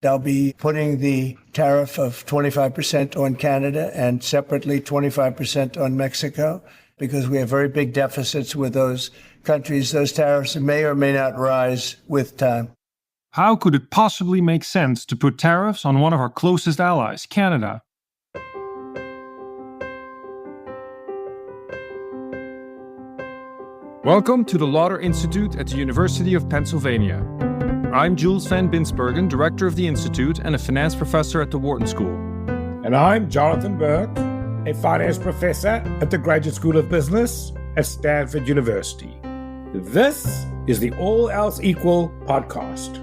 They'll be putting the tariff of 25% on Canada and separately 25% on Mexico because we have very big deficits with those countries. Those tariffs may or may not rise with time. How could it possibly make sense to put tariffs on one of our closest allies, Canada? Welcome to the Lauder Institute at the University of Pennsylvania. I'm Jules van Binsbergen, director of the Institute and a finance professor at the Wharton School. And I'm Jonathan Berk, a finance professor at the Graduate School of Business at Stanford University. This is the All Else Equal podcast.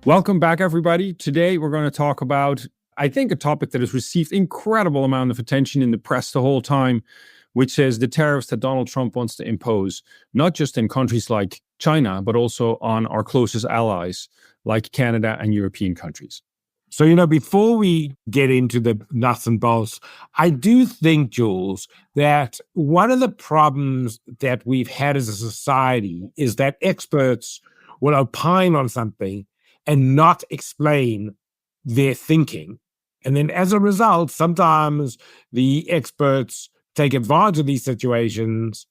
Welcome back, everybody. Today we're going to talk about, I think, a topic that has received incredible amount of attention in the press the whole time, which is the tariffs that Donald Trump wants to impose, not just in countries like China, but also on our closest allies like Canada and European countries. So, before we get into the nuts and bolts, I do think, Jules, that one of the problems that we've had as a society is that experts will opine on something and not explain their thinking. And then as a result, sometimes the experts take advantage of these situations.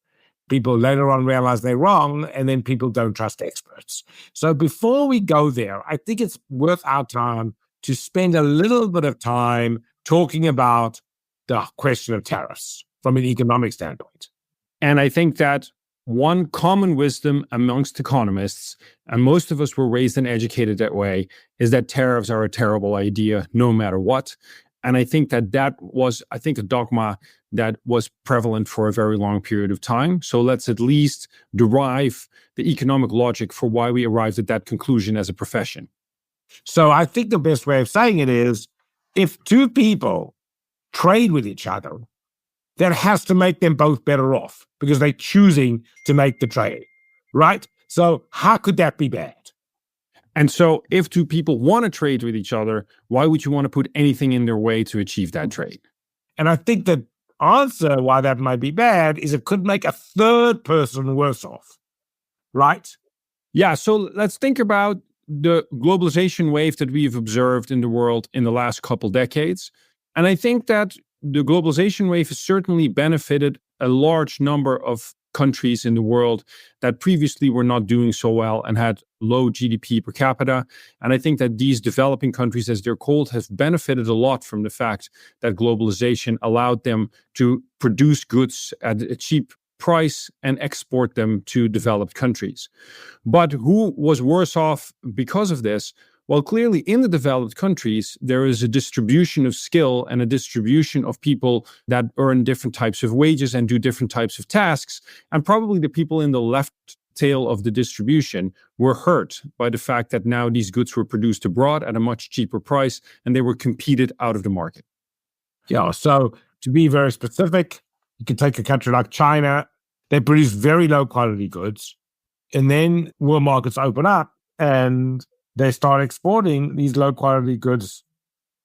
People later on realize they're wrong, and then people don't trust experts. So before we go there, I think it's worth our time to spend a little bit of time talking about the question of tariffs from an economic standpoint. And I think that one common wisdom amongst economists, and most of us were raised and educated that way, is that tariffs are a terrible idea no matter what. And I think that was, a dogma that was prevalent for a very long period of time. So let's at least derive the economic logic for why we arrived at that conclusion as a profession. So I think the best way of saying it is, if two people trade with each other, that has to make them both better off because they're choosing to make the trade, right? So how could that be bad? And so if two people want to trade with each other, why would you want to put anything in their way to achieve that trade? And I think the answer why that might be bad is it could make a third person worse off, right? Yeah, so let's think about the globalization wave that we've observed in the world in the last couple decades. And I think that the globalization wave has certainly benefited a large number of countries in the world that previously were not doing so well and had low GDP per capita. And I think that these developing countries, as they're called, have benefited a lot from the fact that globalization allowed them to produce goods at a cheap price and export them to developed countries. But who was worse off because of this? Well, clearly in the developed countries, there is a distribution of skill and a distribution of people that earn different types of wages and do different types of tasks. And probably the people in the left tail of the distribution were hurt by the fact that now these goods were produced abroad at a much cheaper price and they were competed out of the market. Yeah, so to be very specific, you can take a country like China. They produce very low quality goods. And then world markets open up and they start exporting these low quality goods.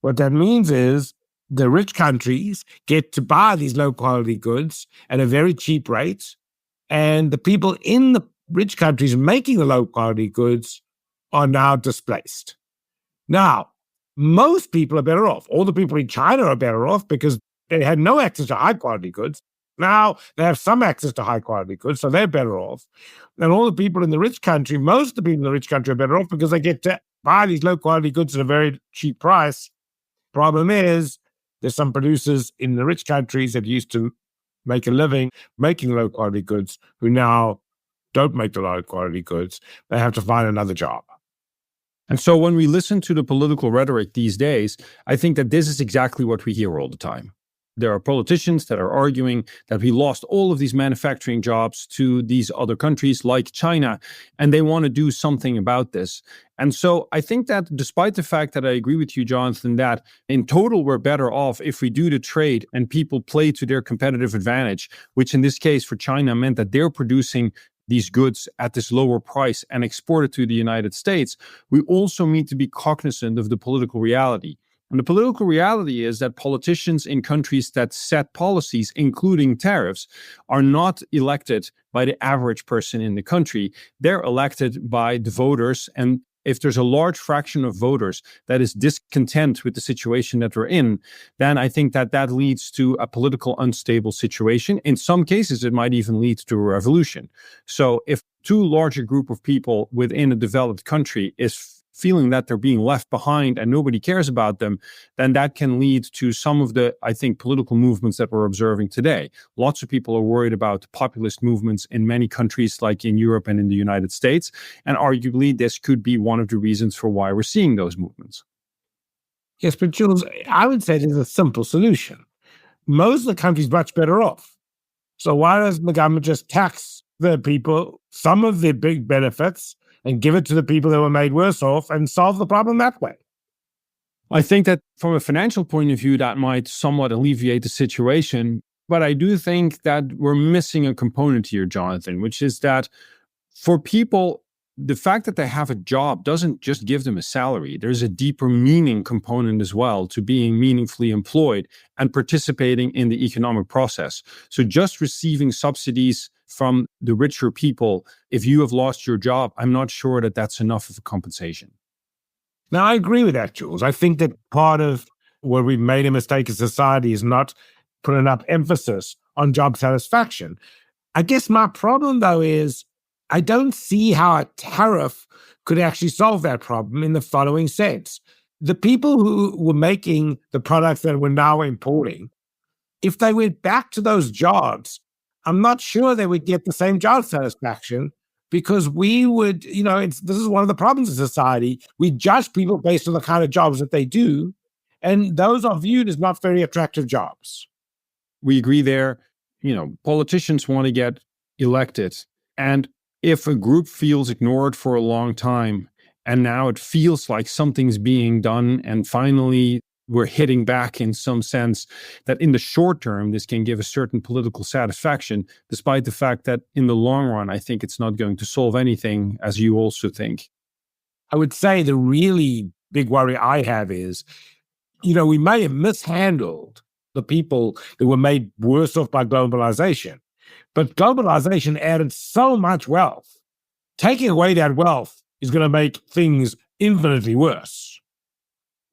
What that means is the rich countries get to buy these low quality goods at a very cheap rate. And the people in the rich countries making the low quality goods are now displaced. Now, most people are better off. All the people in China are better off because they had no access to high quality goods. Now they have some access to high quality goods, so they're better off. And all the people in the rich country, most of the people in the rich country are better off because they get to buy these low quality goods at a very cheap price. Problem is, there's some producers in the rich countries that used to make a living making low quality goods who now don't make the low quality goods. They have to find another job. And so when we listen to the political rhetoric these days, I think that this is exactly what we hear all the time. There are politicians that are arguing that we lost all of these manufacturing jobs to these other countries like China, and they want to do something about this. And so I think that despite the fact that I agree with you, Jonathan, that in total we're better off if we do the trade and people play to their competitive advantage, which in this case for China meant that they're producing these goods at this lower price and export it to the United States, we also need to be cognizant of the political reality. And the political reality is that politicians in countries that set policies, including tariffs, are not elected by the average person in the country. They're elected by the voters. And if there's a large fraction of voters that is discontent with the situation that we're in, then I think that that leads to a political unstable situation. In some cases, it might even lead to a revolution. So if too large a group of people within a developed country is feeling that they're being left behind and nobody cares about them, then that can lead to some of the, I think, political movements that we're observing today. Lots of people are worried about populist movements in many countries like in Europe and in the United States. And arguably, this could be one of the reasons for why we're seeing those movements. Yes, but Jules, I would say there's a simple solution. Most of the country's much better off. So why doesn't the government just tax the people some of the big benefits and give it to the people that were made worse off and solve the problem that way? I think that from a financial point of view, that might somewhat alleviate the situation. But I do think that we're missing a component here, Jonathan, which is that for people, the fact that they have a job doesn't just give them a salary. There's a deeper meaning component as well to being meaningfully employed and participating in the economic process. So just receiving subsidies from the richer people, if you have lost your job, I'm not sure that that's enough of a compensation. Now, I agree with that, Jules. I think that part of where we've made a mistake as society is not putting enough emphasis on job satisfaction. I guess my problem, though, is I don't see how a tariff could actually solve that problem in the following sense. The people who were making the products that we're now importing, if they went back to those jobs, I'm not sure they would get the same job satisfaction, because we would, this is one of the problems in society. We judge people based on the kind of jobs that they do, and those are viewed as not very attractive jobs. We agree there. Politicians want to get elected. And if a group feels ignored for a long time, and now it feels like something's being done, and finally we're hitting back in some sense, that in the short term, this can give a certain political satisfaction, despite the fact that in the long run, I think it's not going to solve anything, as you also think. I would say the really big worry I have is, we may have mishandled the people that were made worse off by globalization, but globalization added so much wealth. Taking away that wealth is going to make things infinitely worse.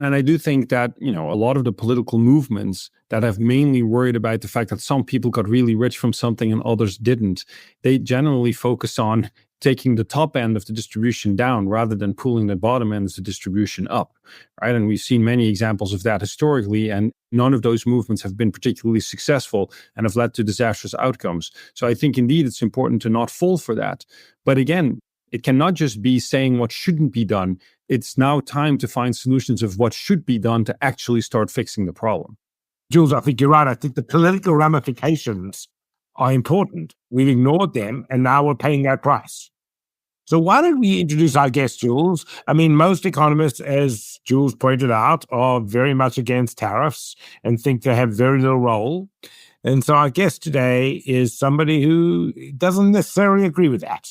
And I do think that, a lot of the political movements that have mainly worried about the fact that some people got really rich from something and others didn't, they generally focus on taking the top end of the distribution down rather than pulling the bottom end of the distribution up, right? And we've seen many examples of that historically, and none of those movements have been particularly successful and have led to disastrous outcomes. So I think indeed it's important to not fall for that. But again, it cannot just be saying what shouldn't be done. It's now time to find solutions of what should be done to actually start fixing the problem. Jules, I think you're right. I think the political ramifications are important. We've ignored them, and now we're paying that price. So why don't we introduce our guest, Jules? I mean, most economists, as Jules pointed out, are very much against tariffs and think they have very little role. And so our guest today is somebody who doesn't necessarily agree with that.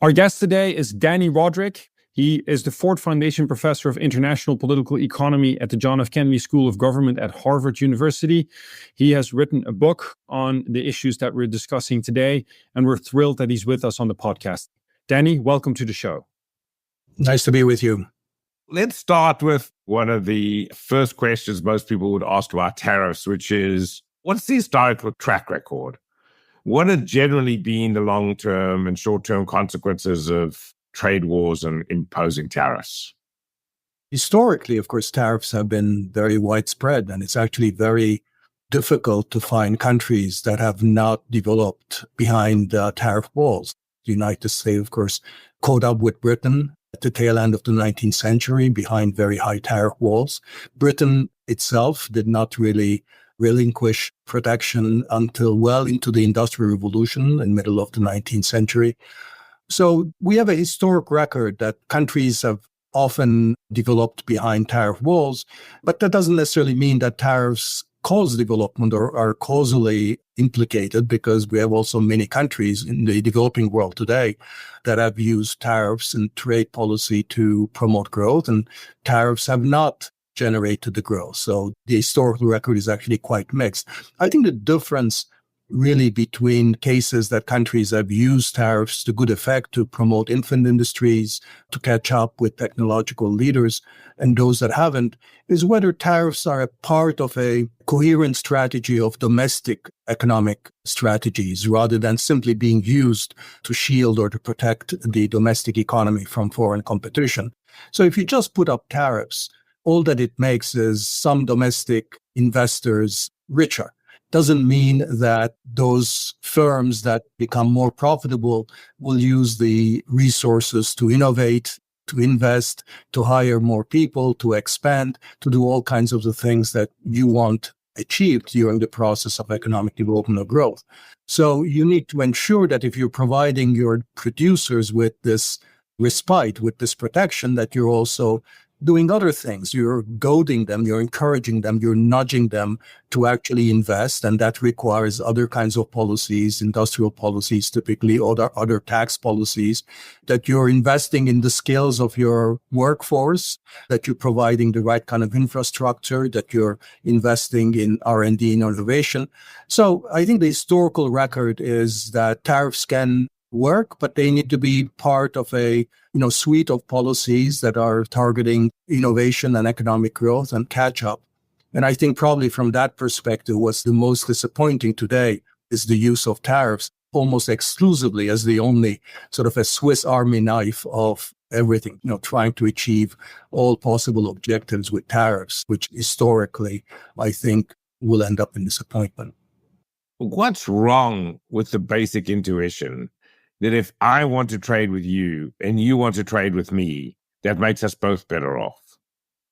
Our guest today is Dani Rodrik. He is the Ford Foundation Professor of International Political Economy at the John F. Kennedy School of Government at Harvard University. He has written a book on the issues that we're discussing today, and we're thrilled that he's with us on the podcast. Dani, welcome to the show. Nice to be with you. Let's start with one of the first questions most people would ask about tariffs, which is, what's the historical track record? What have generally been the long-term and short-term consequences of trade wars and imposing tariffs? Historically, of course, tariffs have been very widespread, and it's actually very difficult to find countries that have not developed behind tariff walls. The United States, of course, caught up with Britain at the tail end of the 19th century behind very high tariff walls. Britain itself did not really relinquish protection until well into the Industrial Revolution in the middle of the 19th century. So we have a historic record that countries have often developed behind tariff walls, but that doesn't necessarily mean that tariffs cause development or are causally implicated, because we have also many countries in the developing world today that have used tariffs and trade policy to promote growth, and tariffs have not generated the growth. So the historical record is actually quite mixed. I think the difference really between cases that countries have used tariffs to good effect to promote infant industries, to catch up with technological leaders, and those that haven't, is whether tariffs are a part of a coherent strategy of domestic economic strategies rather than simply being used to shield or to protect the domestic economy from foreign competition. So if you just put up tariffs, all that it makes is some domestic investors richer. Doesn't mean that those firms that become more profitable will use the resources to innovate, to invest, to hire more people, to expand, to do all kinds of the things that you want achieved during the process of economic development or growth. So you need to ensure that if you're providing your producers with this respite, with this protection, that you're also doing other things. You're goading them, you're encouraging them, you're nudging them to actually invest. And that requires other kinds of policies, industrial policies, typically, or other tax policies, that you're investing in the skills of your workforce, that you're providing the right kind of infrastructure, that you're investing in R&D and innovation. So I think the historical record is that tariffs can work, but they need to be part of a suite of policies that are targeting innovation and economic growth and catch up. And I think probably from that perspective, what's the most disappointing today is the use of tariffs almost exclusively as the only sort of a Swiss Army knife of everything, trying to achieve all possible objectives with tariffs, which historically, I think, will end up in disappointment. What's wrong with the basic intuition that if I want to trade with you and you want to trade with me, that makes us both better off?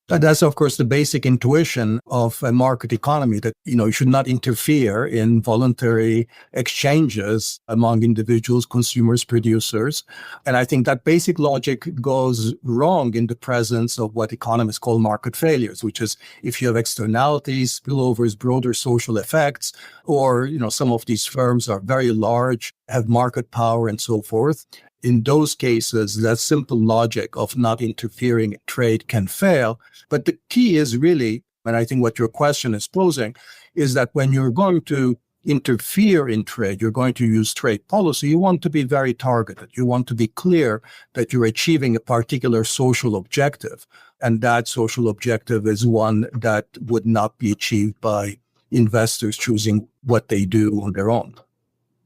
And that's, of course, the basic intuition of a market economy, that, you should not interfere in voluntary exchanges among individuals, consumers, producers. And I think that basic logic goes wrong in the presence of what economists call market failures, which is if you have externalities, spillovers, broader social effects, or, some of these firms are very large, have market power and so forth. In those cases, that simple logic of not interfering in trade can fail. But the key is really, and I think what your question is posing, is that when you're going to interfere in trade, you're going to use trade policy, you want to be very targeted. You want to be clear that you're achieving a particular social objective. And that social objective is one that would not be achieved by investors choosing what they do on their own.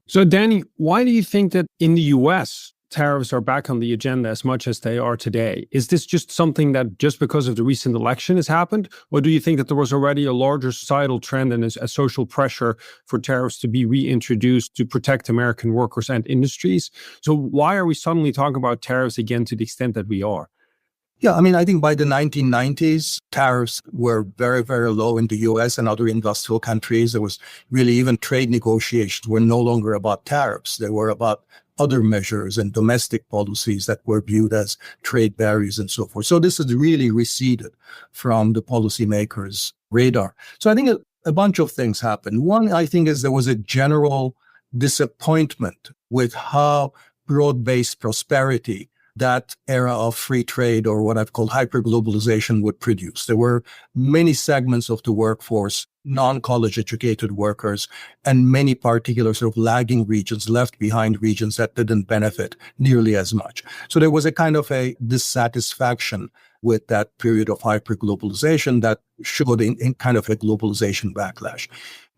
So, Dani, why do you think that in the US, tariffs are back on the agenda as much as they are today? Is this just something that just because of the recent election has happened? Or do you think that there was already a larger societal trend and a social pressure for tariffs to be reintroduced to protect American workers and industries? So why are we suddenly talking about tariffs again to the extent that we are? Yeah, I think by the 1990s, tariffs were very, very low in the US and other industrial countries. There was really even trade negotiations were no longer about tariffs. They were about other measures and domestic policies that were viewed as trade barriers and so forth. So this has really receded from the policymakers' radar. So I think a bunch of things happened. One, I think, is there was a general disappointment with how broad-based prosperity that era of free trade, or what I've called hyperglobalization, would produce. There were many segments of the workforce, non-college educated workers, and many particular sort of lagging regions, left behind regions that didn't benefit nearly as much. So there was a kind of a dissatisfaction with that period of hyperglobalization that showed in kind of a globalization backlash.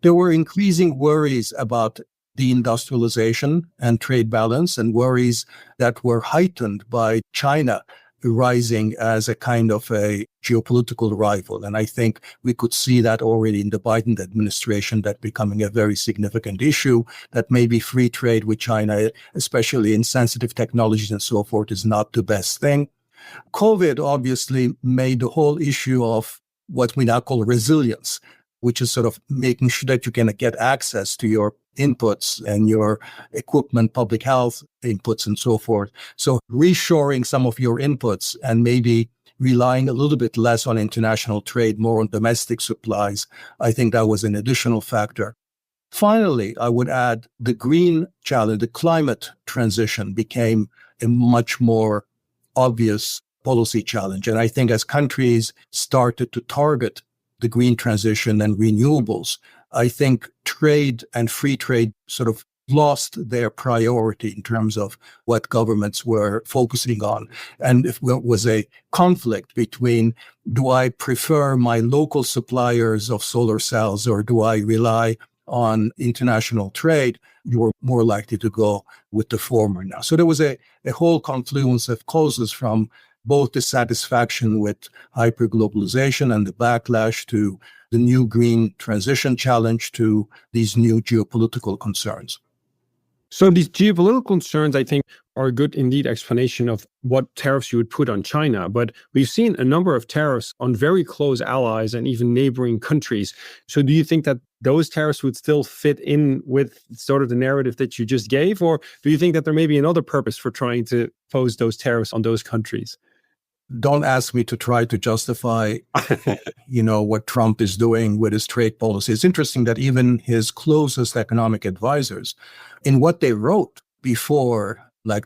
There were increasing worries about deindustrialization and trade balance, and worries that were heightened by China rising as a kind of a geopolitical rival. And I think we could see that already in the Biden administration, that becoming a very significant issue, that maybe free trade with China, especially in sensitive technologies and so forth, is not the best thing. COVID obviously made the whole issue of what we now call resilience, which is sort of making sure that you can get access to your inputs and your equipment, public health inputs and so forth. So reshoring some of your inputs and maybe relying a little bit less on international trade, more on domestic supplies, I think that was an additional factor. Finally, I would add the green challenge, the climate transition became a much more obvious policy challenge. And I think as countries started to target the green transition and renewables, I think trade and free trade sort of lost their priority in terms of what governments were focusing on. And if there was a conflict between, do I prefer my local suppliers of solar cells or do I rely on international trade, you were more likely to go with the former now. So there was a whole confluence of causes, from both dissatisfaction with hyperglobalization and the backlash to the new green transition challenge to these new geopolitical concerns. So these geopolitical concerns, I think, are a good indeed explanation of what tariffs you would put on China. But we've seen a number of tariffs on very close allies and even neighboring countries. So do you think that those tariffs would still fit in with sort of the narrative that you just gave? Or do you think that there may be another purpose for trying to pose those tariffs on those countries? Don't ask me to try to justify, what Trump is doing with his trade policy. It's interesting that even his closest economic advisors, in what they wrote before, like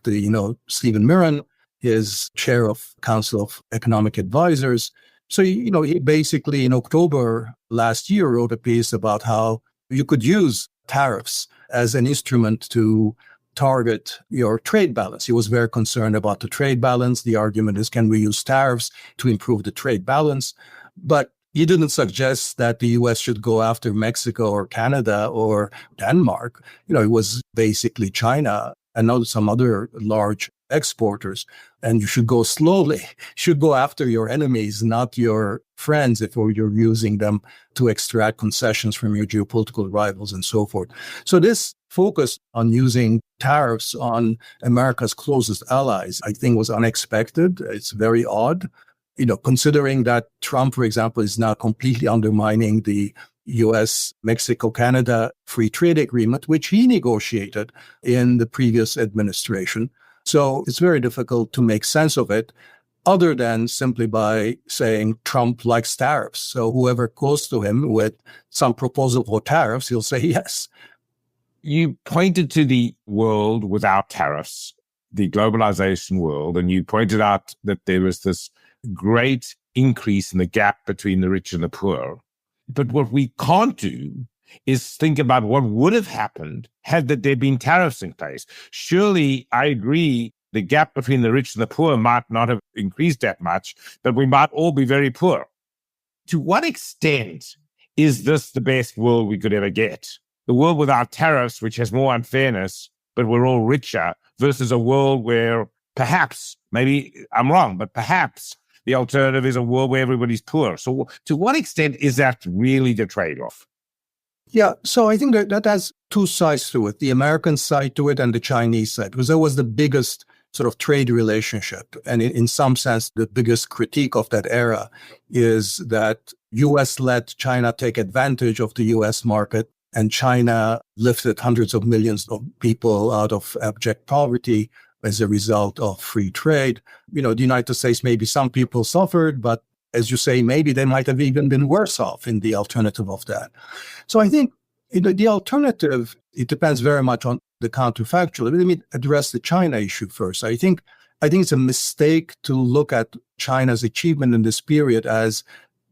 Stephen Mirren, his chair of Council of Economic Advisors. So, he basically in October last year wrote a piece about how you could use tariffs as an instrument to target your trade balance. He was very concerned about the trade balance. The argument is, can we use tariffs to improve the trade balance? But he didn't suggest that the U.S. should go after Mexico or Canada or Denmark. It was basically China and some other large exporters. And you should go slowly. You should go after your enemies, not your friends, if you're using them to extract concessions from your geopolitical rivals and so forth. So this focus on using tariffs on America's closest allies, I think, was unexpected. It's very odd, considering that Trump, for example, is now completely undermining the U.S., Mexico, Canada free trade agreement, which he negotiated in the previous administration. So it's very difficult to make sense of it, other than simply by saying Trump likes tariffs. So whoever goes to him with some proposal for tariffs, he'll say yes. You pointed to the world without tariffs, the globalization world, and you pointed out that there was this great increase in the gap between the rich and the poor. But what we can't do is think about what would have happened had there been tariffs in place. Surely, I agree, the gap between the rich and the poor might not have increased that much, but we might all be very poor. To what extent is this the best world we could ever get? The world without tariffs, which has more unfairness, but we're all richer, versus a world where perhaps, maybe I'm wrong, but perhaps the alternative is a world where everybody's poor. So to what extent is that really the trade-off? Yeah, so I think that has two sides to it, the American side to it and the Chinese side, because that was the biggest sort of trade relationship. And in some sense, the biggest critique of that era is that U.S. let China take advantage of the U.S. market, and China lifted hundreds of millions of people out of abject poverty as a result of free trade. The United States, maybe some people suffered, but as you say, maybe they might have even been worse off in the alternative of that. So I think the alternative, it depends very much on the counterfactual. Let me address the China issue first. I think it's a mistake to look at China's achievement in this period as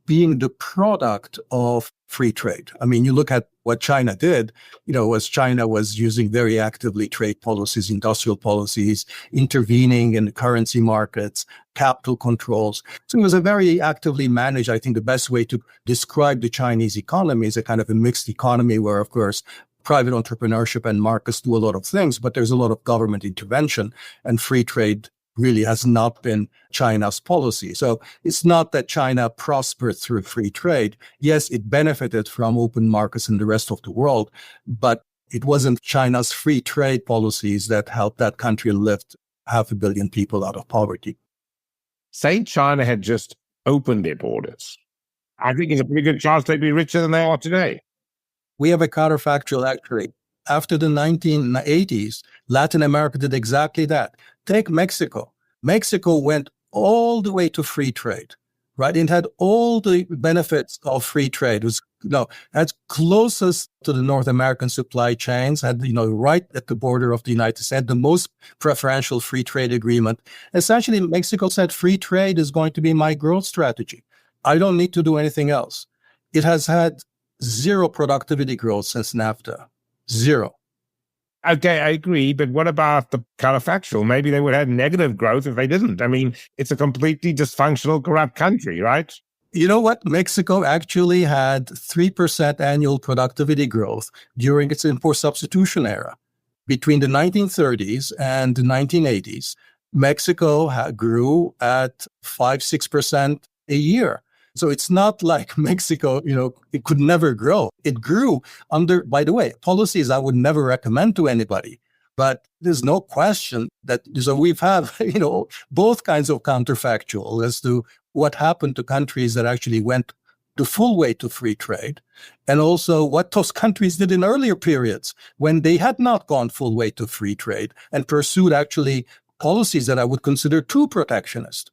being the product of free trade. I mean, you look at what China did, was China was using very actively trade policies, industrial policies, intervening in the currency markets, capital controls. So it was a very actively managed, I think the best way to describe the Chinese economy is a kind of a mixed economy where, of course, private entrepreneurship and markets do a lot of things, but there's a lot of government intervention, and free trade really has not been China's policy. So it's not that China prospered through free trade. Yes, it benefited from open markets in the rest of the world, but it wasn't China's free trade policies that helped that country lift 500 million people out of poverty. Say China had just opened their borders. I think there's a pretty good chance they'd be richer than they are today. We have a counterfactual actually. After the 1980s, Latin America did exactly that. Take Mexico. Mexico went all the way to free trade. right? It had all the benefits of free trade. It was, as closest to the North American supply chains, had, right at the border of the United States, the most preferential free trade agreement. Essentially, Mexico said free trade is going to be my growth strategy. I don't need to do anything else. It has had zero productivity growth since NAFTA. Zero. Okay, I agree. But what about the counterfactual? Maybe they would have negative growth if they didn't. I mean, it's a completely dysfunctional, corrupt country, right? You know what? Mexico actually had 3% annual productivity growth during its import substitution era. Between the 1930s and the 1980s, Mexico grew at 5-6% a year. So it's not like Mexico, it could never grow. It grew under, by the way, policies I would never recommend to anybody. But there's no question that, so we've had, both kinds of counterfactual as to what happened to countries that actually went the full way to free trade, and also what those countries did in earlier periods when they had not gone full way to free trade and pursued actually policies that I would consider too protectionist.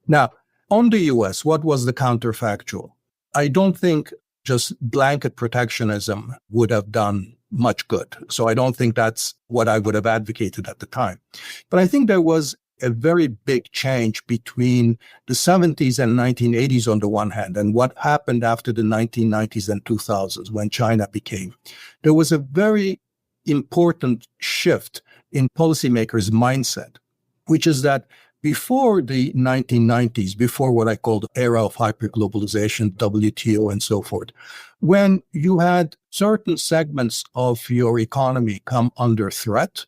Now, on the US, what was the counterfactual? I don't think just blanket protectionism would have done much good. So I don't think that's what I would have advocated at the time. But I think there was a very big change between the 70s and 1980s on the one hand, and what happened after the 1990s and 2000s when China became. There was a very important shift in policymakers' mindset, which is that before the 1990s, before what I call the era of hyperglobalization, WTO and so forth, when you had certain segments of your economy come under threat,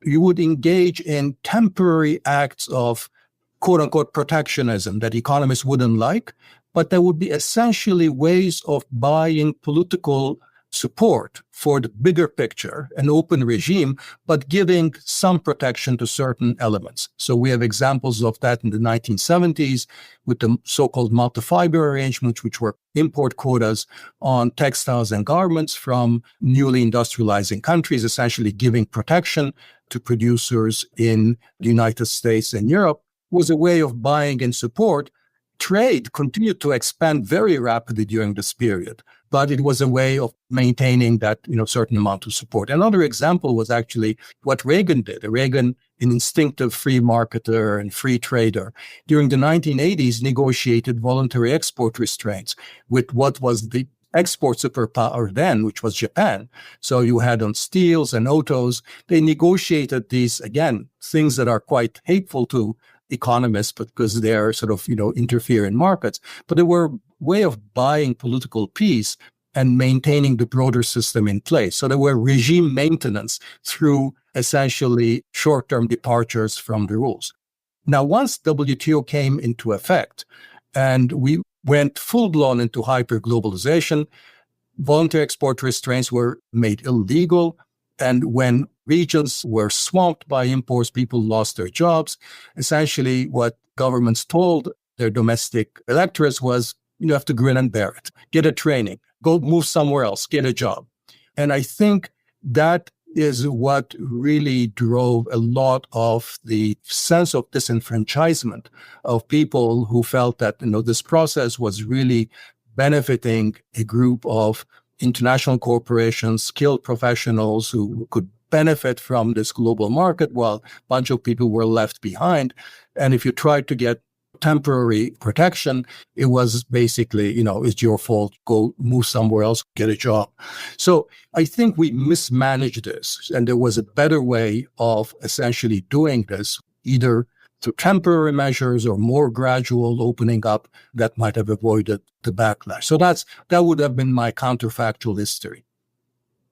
you would engage in temporary acts of quote unquote protectionism that economists wouldn't like, but there would be essentially ways of buying political support for the bigger picture, an open regime, but giving some protection to certain elements. So we have examples of that in the 1970s with the so-called multi-fiber arrangements, which were import quotas on textiles and garments from newly industrializing countries, essentially giving protection to producers in the United States and Europe, was a way of buying in support. Trade continued to expand very rapidly during this period, but it was a way of maintaining that, certain amount of support. Another example was actually what Reagan did. Reagan, an instinctive free marketer and free trader, during the 1980s negotiated voluntary export restraints with what was the export superpower then, which was Japan. So you had on steels and autos, they negotiated these, again, things that are quite hateful to economists because they're sort of, interfere in markets. But they were a way of buying political peace and maintaining the broader system in place. So there were regime maintenance through essentially short-term departures from the rules. Now, once WTO came into effect and we went full-blown into hyperglobalization, voluntary export restraints were made illegal. And when regions were swamped by imports, people lost their jobs. Essentially, what governments told their domestic electorates was, you have to grin and bear it. Get a training. Go move somewhere else. Get a job. And I think that is what really drove a lot of the sense of disenfranchisement of people who felt that, this process was really benefiting a group of international corporations, skilled professionals who could benefit from this global market while a bunch of people were left behind. And if you tried to get temporary protection, it was basically, it's your fault, go move somewhere else, get a job. So I think we mismanaged this. And there was a better way of essentially doing this, either through temporary measures or more gradual opening up that might have avoided the backlash. So that would have been my counterfactual history.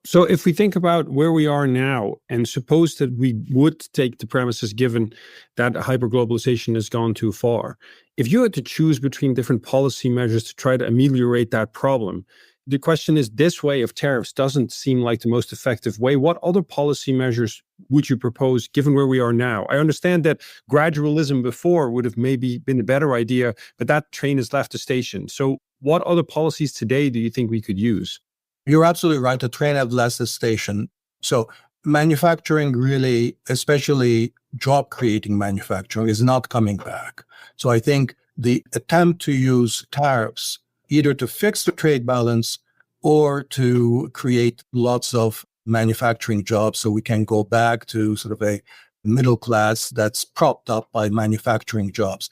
So if we think about where we are now, and suppose that we would take the premises given that hyperglobalization has gone too far, if you had to choose between different policy measures to try to ameliorate that problem, the question is, this way of tariffs doesn't seem like the most effective way. What other policy measures would you propose given where we are now? I understand that gradualism before would have maybe been a better idea, but that train has left the station. So what other policies today do you think we could use? You're absolutely right. The train has left the station. So manufacturing really, especially job creating manufacturing, is not coming back. So I think the attempt to use tariffs either to fix the trade balance or to create lots of manufacturing jobs so we can go back to sort of a middle class that's propped up by manufacturing jobs.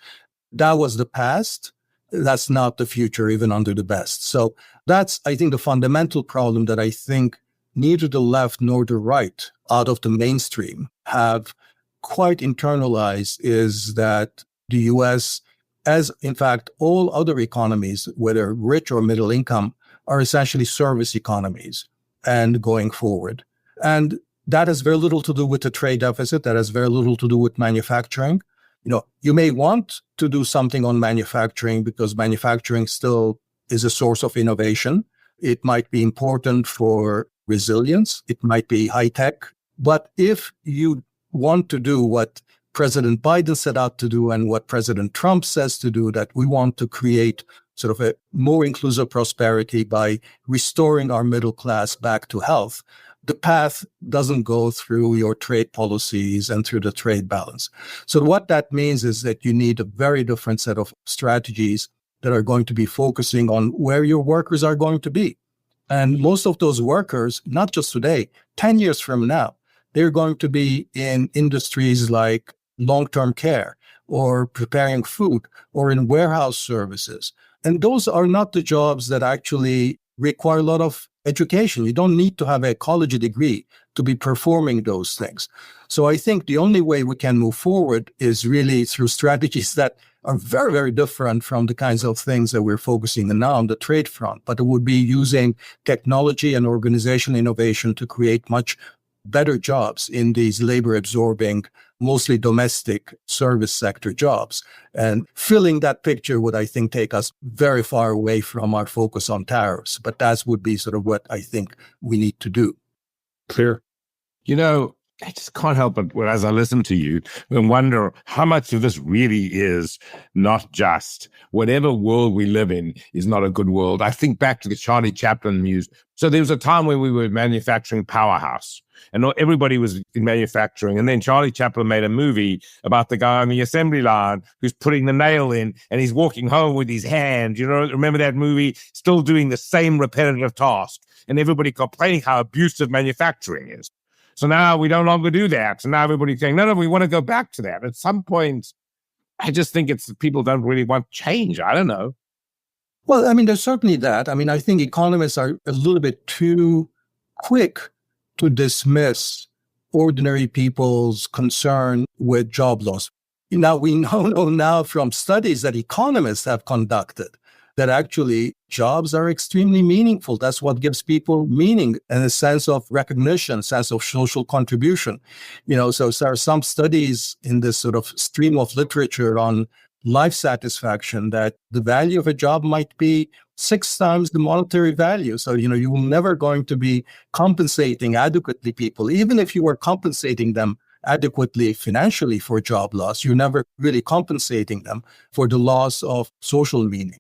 That was the past. That's not the future, even under the best. So that's, I think, the fundamental problem that I think neither the left nor the right out of the mainstream have quite internalized, is that the US, as in fact all other economies, whether rich or middle income, are essentially service economies and going forward. And that has very little to do with the trade deficit. That has very little to do with manufacturing. You may want to do something on manufacturing because manufacturing still is a source of innovation. It might be important for resilience. It might be high tech. But if you want to do what President Biden set out to do and what President Trump says to do, that we want to create sort of a more inclusive prosperity by restoring our middle class back to health, the path doesn't go through your trade policies and through the trade balance. So what that means is that you need a very different set of strategies that are going to be focusing on where your workers are going to be. And most of those workers, not just today, 10 years from now, they're going to be in industries like long-term care or preparing food or in warehouse services. And those are not the jobs that actually require a lot of education. You don't need to have a college degree to be performing those things. So I think the only way we can move forward is really through strategies that are very, very different from the kinds of things that we're focusing on now on the trade front. But it would be using technology and organizational innovation to create much better jobs in these labor-absorbing, mostly domestic service sector jobs. And filling that picture would, I think, take us very far away from our focus on tariffs. But that would be sort of what I think we need to do. Clear. I just can't help but, as I listen to you, and wonder how much of this really is not just whatever world we live in is not a good world. I think back to the Charlie Chaplin muse. So there was a time when we were a manufacturing powerhouse and everybody was in manufacturing. And then Charlie Chaplin made a movie about the guy on the assembly line who's putting the nail in and he's walking home with his hand. Remember that movie? Still doing the same repetitive task. And everybody complaining how abusive manufacturing is. So now we no longer do that. So now everybody's saying, no, we want to go back to that. At some point, I just think it's people don't really want change. I don't know. Well, there's certainly that. I think economists are a little bit too quick to dismiss ordinary people's concern with job loss. Now, we know now from studies that economists have conducted that actually jobs are extremely meaningful. That's what gives people meaning and a sense of recognition, sense of social contribution. So there are some studies in this sort of stream of literature on life satisfaction that the value of a job might be 6 times the monetary value. So, you will never going to be compensating adequately people. Even if you were compensating them adequately financially for job loss, you're never really compensating them for the loss of social meaning.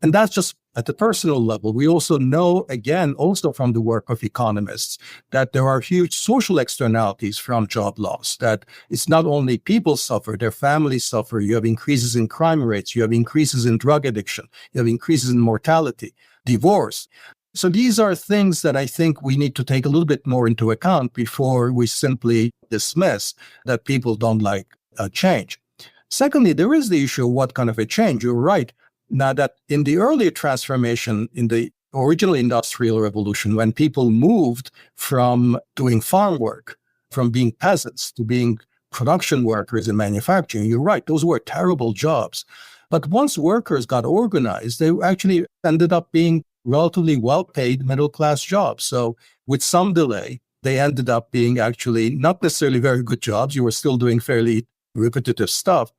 And that's just at the personal level. We also know, again, also from the work of economists, that there are huge social externalities from job loss, that it's not only people suffer, their families suffer. You have increases in crime rates, you have increases in drug addiction, you have increases in mortality, divorce. So these are things that I think we need to take a little bit more into account before we simply dismiss that people don't like change. Secondly, there is the issue of what kind of a change. You're right. Now that in the earlier transformation, in the original industrial revolution, when people moved from doing farm work, from being peasants to being production workers in manufacturing, you're right, those were terrible jobs. But once workers got organized, they actually ended up being relatively well-paid middle-class jobs. So with some delay, they ended up being actually not necessarily very good jobs. You were still doing fairly repetitive stuff.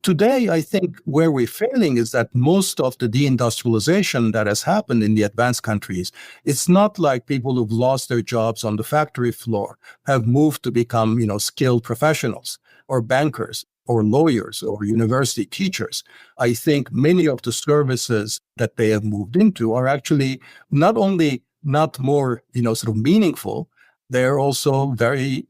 Today, I think where we're failing is that most of the deindustrialization that has happened in the advanced countries, it's not like people who've lost their jobs on the factory floor have moved to become, skilled professionals or bankers or lawyers or university teachers. I think many of the services that they have moved into are actually not only not more, sort of meaningful, they're also very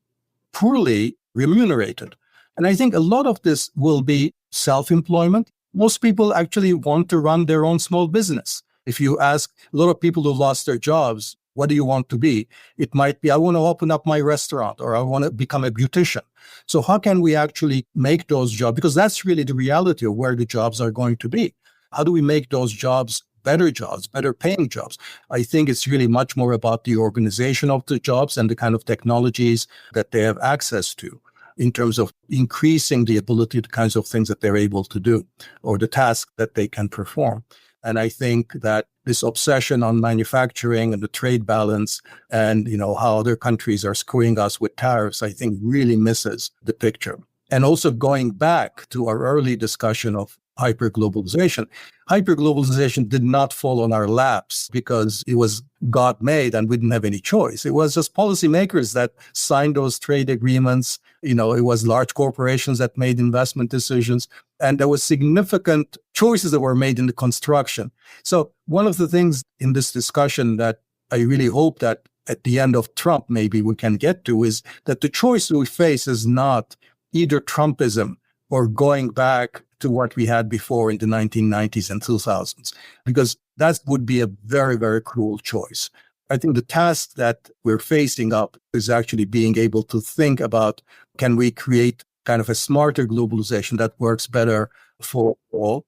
poorly remunerated. And I think a lot of this will be self-employment. most people actually want to run their own small business. If you ask a lot of people who lost their jobs, what do you want to be? It might be, I want to open up my restaurant, or I want to become a beautician. So how can we actually make those jobs? Because that's really the reality of where the jobs are going to be. How do we make those jobs, better paying jobs? I think it's really much more about the organization of the jobs and the kind of technologies that they have access to in terms of increasing the ability, the kinds of things that they're able to do or the tasks that they can perform. And I think that this obsession on manufacturing and the trade balance and, how other countries are screwing us with tariffs, I think really misses the picture. And also going back to our early discussion of hyperglobalization. Hyperglobalization did not fall on our laps because it was God-made and we didn't have any choice. It was just policymakers that signed those trade agreements. It was large corporations that made investment decisions. And there was significant choices that were made in the construction. So one of the things in this discussion that I really hope that at the end of Trump, maybe we can get to is that the choice we face is not either Trumpism or going back to what we had before in the 1990s and 2000s, because that would be a very, very cruel choice. I think the task that we're facing up is actually being able to think about, can we create kind of a smarter globalization that works better for all?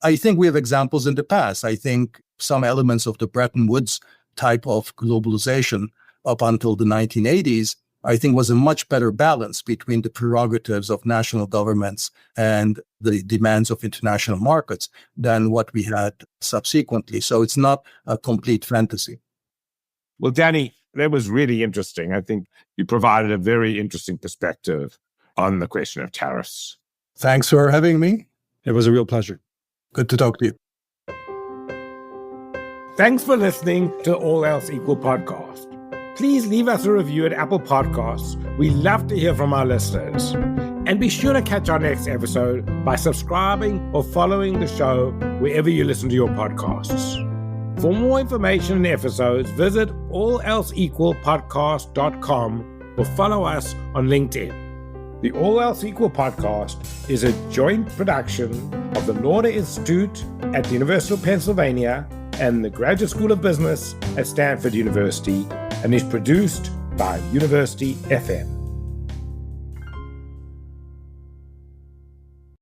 I think we have examples in the past. I think some elements of the Bretton Woods type of globalization up until the 1980s, I think was a much better balance between the prerogatives of national governments and the demands of international markets than what we had subsequently. So it's not a complete fantasy. Well, Dani, that was really interesting. I think you provided a very interesting perspective on the question of tariffs. Thanks for having me. It was a real pleasure. Good to talk to you. Thanks for listening to All Else Equal podcast. Please leave us a review at Apple Podcasts. We love to hear from our listeners. And be sure to catch our next episode by subscribing or following the show wherever you listen to your podcasts. For more information and episodes, visit alelseequalpodcast.com or follow us on LinkedIn. The All Else Equal podcast is a joint production of the Lauder Institute at the University of Pennsylvania and the Graduate School of Business at Stanford University, and is produced by University FM.